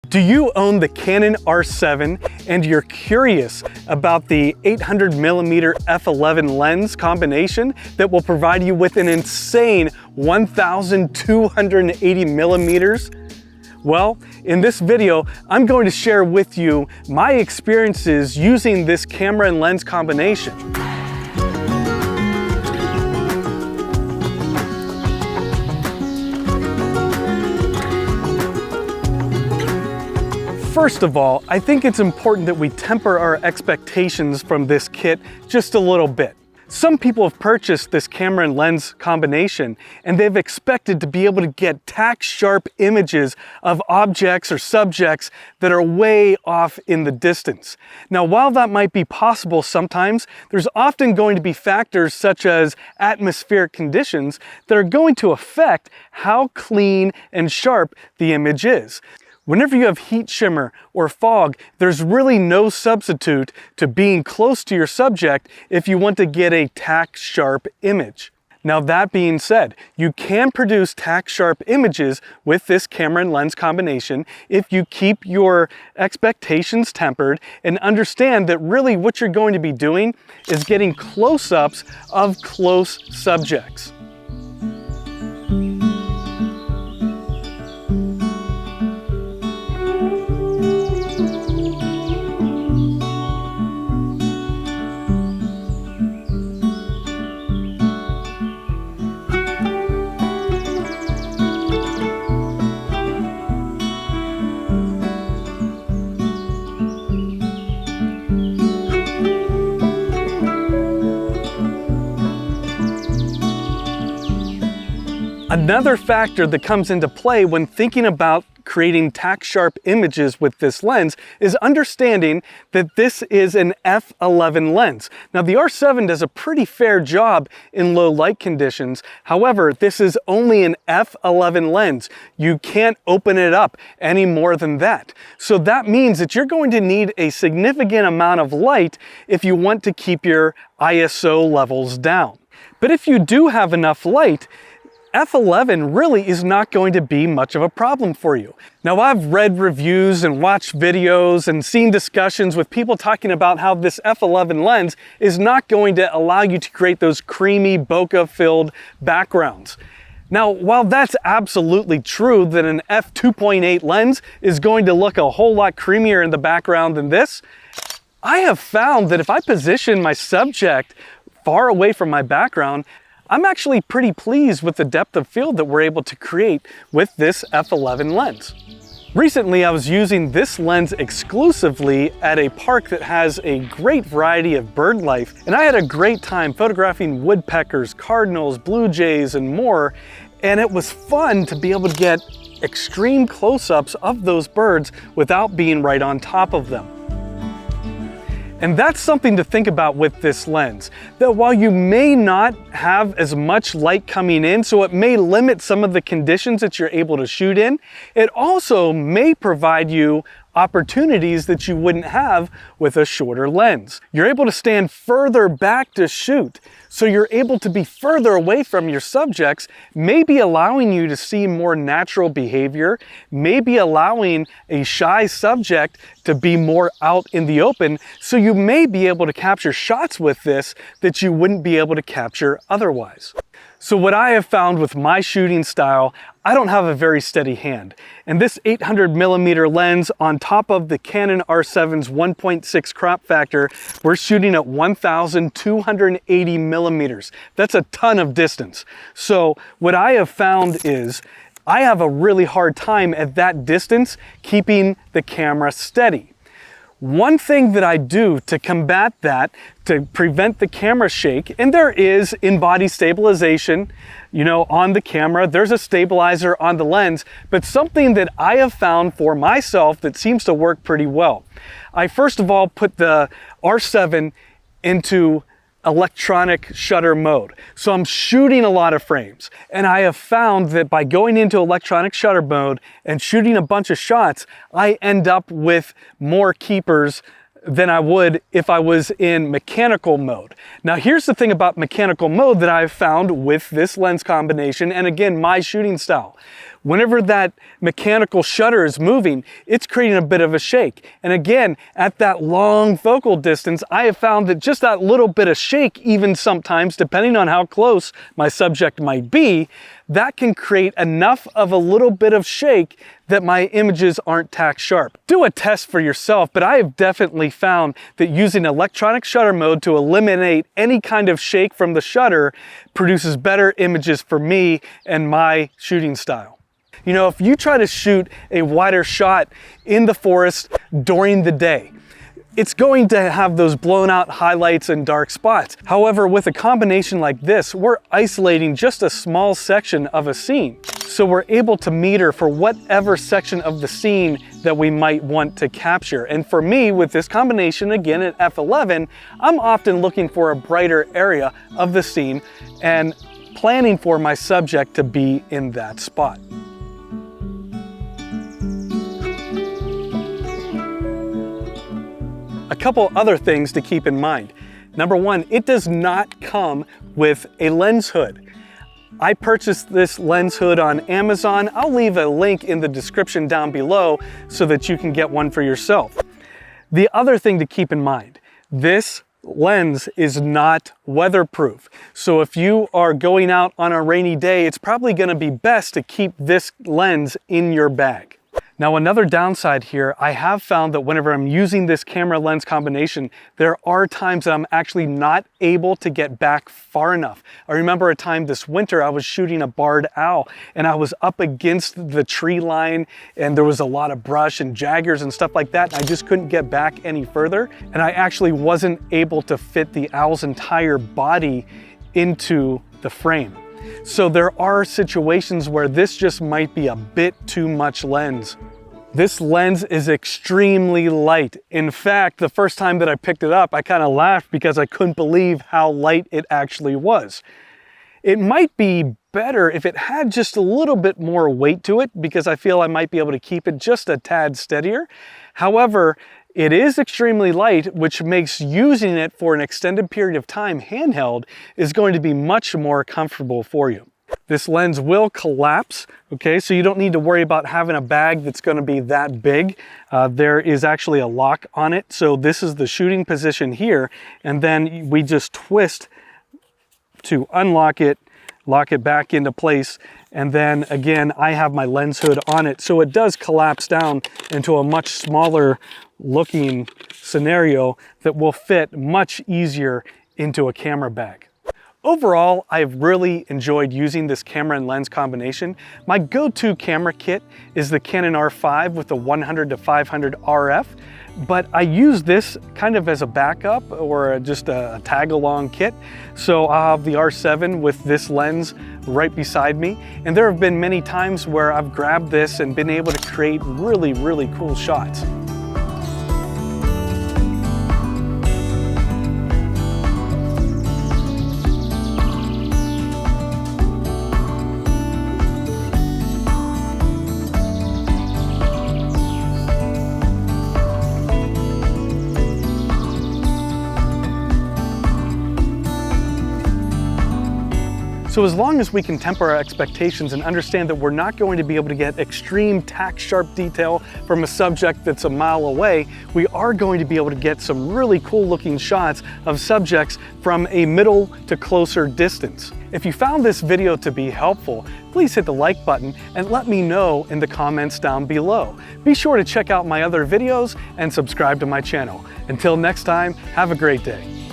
Do you own the Canon R7 and you're curious about the 800mm F11 lens combination that will provide you with an insane 1,280 millimeters? Well, in this video, I'm going to share with you my experiences using this camera and lens combination. First of all, I think it's important that we temper our expectations from this kit just a little bit. Some people have purchased this camera and lens combination and they've expected to be able to get tack-sharp images of objects or subjects that are way off in the distance. Now, while that might be possible sometimes, there's often going to be factors such as atmospheric conditions that are going to affect how clean and sharp the image is. Whenever you have heat shimmer or fog, there's really no substitute to being close to your subject if you want to get a tack-sharp image. Now, that being said, you can produce tack-sharp images with this camera and lens combination if you keep your expectations tempered and understand that really what you're going to be doing is getting close-ups of close subjects. Another factor that comes into play when thinking about creating tack-sharp images with this lens is understanding that this is an F11 lens. Now, the R7 does a pretty fair job in low light conditions. However, this is only an F11 lens. You can't open it up any more than that. So that means that you're going to need a significant amount of light if you want to keep your ISO levels down. But if you do have enough light, F11 really is not going to be much of a problem for you. Now, I've read reviews and watched videos and seen discussions with people talking about how this F11 lens is not going to allow you to create those creamy bokeh-filled backgrounds. Now, while that's absolutely true that an f2.8 lens is going to look a whole lot creamier in the background than this, I have found that if I position my subject far away from my background, I'm actually pretty pleased with the depth of field that we're able to create with this F11 lens. Recently, I was using this lens exclusively at a park that has a great variety of bird life, and I had a great time photographing woodpeckers, cardinals, blue jays, and more, and it was fun to be able to get extreme close-ups of those birds without being right on top of them. And that's something to think about with this lens, that while you may not have as much light coming in, so it may limit some of the conditions that you're able to shoot in, it also may provide you opportunities that you wouldn't have with a shorter lens. You're able to stand further back to shoot, so you're able to be further away from your subjects, maybe allowing you to see more natural behavior, maybe allowing a shy subject to be more out in the open, so you may be able to capture shots with this that you wouldn't be able to capture otherwise. So what I have found with my shooting style, I don't have a very steady hand. And this 800mm lens on top of the Canon R7's 1.6 crop factor, we're shooting at 1,280 millimeters. That's a ton of distance. So what I have found is I have a really hard time at that distance keeping the camera steady. One thing that I do to combat that, to prevent the camera shake, and there is in-body stabilization, on the camera, there's a stabilizer on the lens, but something that I have found for myself that seems to work pretty well. I first of all put the R7 into electronic shutter mode. So I'm shooting a lot of frames, and I have found that by going into electronic shutter mode and shooting a bunch of shots, I end up with more keepers than I would if I was in mechanical mode. Now, here's the thing about mechanical mode that I've found with this lens combination, and again, my shooting style. Whenever that mechanical shutter is moving, it's creating a bit of a shake. And again, at that long focal distance, I have found that just that little bit of shake, even sometimes, depending on how close my subject might be, that can create enough of a little bit of shake that my images aren't tack sharp. Do a test for yourself, but I have definitely found that using electronic shutter mode to eliminate any kind of shake from the shutter produces better images for me and my shooting style. You know, if you try to shoot a wider shot in the forest during the day, it's going to have those blown out highlights and dark spots. However, with a combination like this, we're isolating just a small section of a scene. So we're able to meter for whatever section of the scene that we might want to capture. And for me, with this combination, again at F11, I'm often looking for a brighter area of the scene and planning for my subject to be in that spot. A couple other things to keep in mind. Number one, it does not come with a lens hood. I purchased this lens hood on Amazon. I'll leave a link in the description down below so that you can get one for yourself. The other thing to keep in mind, this lens is not weatherproof. So if you are going out on a rainy day, it's probably going to be best to keep this lens in your bag. Now, another downside here, I have found that whenever I'm using this camera lens combination, there are times that I'm actually not able to get back far enough. I remember a time this winter I was shooting a barred owl and I was up against the tree line and there was a lot of brush and jaggers and stuff like that. And I just couldn't get back any further. And I actually wasn't able to fit the owl's entire body into the frame. So there are situations where this just might be a bit too much lens. This lens is extremely light. In fact, the first time that I picked it up, I kind of laughed because I couldn't believe how light it actually was. It might be better if it had just a little bit more weight to it because I feel I might be able to keep it just a tad steadier. However, it is extremely light, which makes using it for an extended period of time handheld is going to be much more comfortable for you. This lens will collapse, okay, so you don't need to worry about having a bag that's going to be that big. There is actually a lock on it, so this is the shooting position here, and then we just twist to unlock it, lock it back into place, and then again I have my lens hood on it, so it does collapse down into a much smaller looking scenario that will fit much easier into a camera bag. Overall, I've really enjoyed using this camera and lens combination. My go-to camera kit is the Canon R5 with the 100 to 500 RF, but I use this kind of as a backup or just a tag-along kit. So I'll have the R7 with this lens right beside me. And there have been many times where I've grabbed this and been able to create really, really cool shots. So as long as we can temper our expectations and understand that we're not going to be able to get extreme tack sharp detail from a subject that's a mile away, we are going to be able to get some really cool looking shots of subjects from a middle to closer distance. If you found this video to be helpful, please hit the like button and let me know in the comments down below. Be sure to check out my other videos and subscribe to my channel. Until next time, have a great day.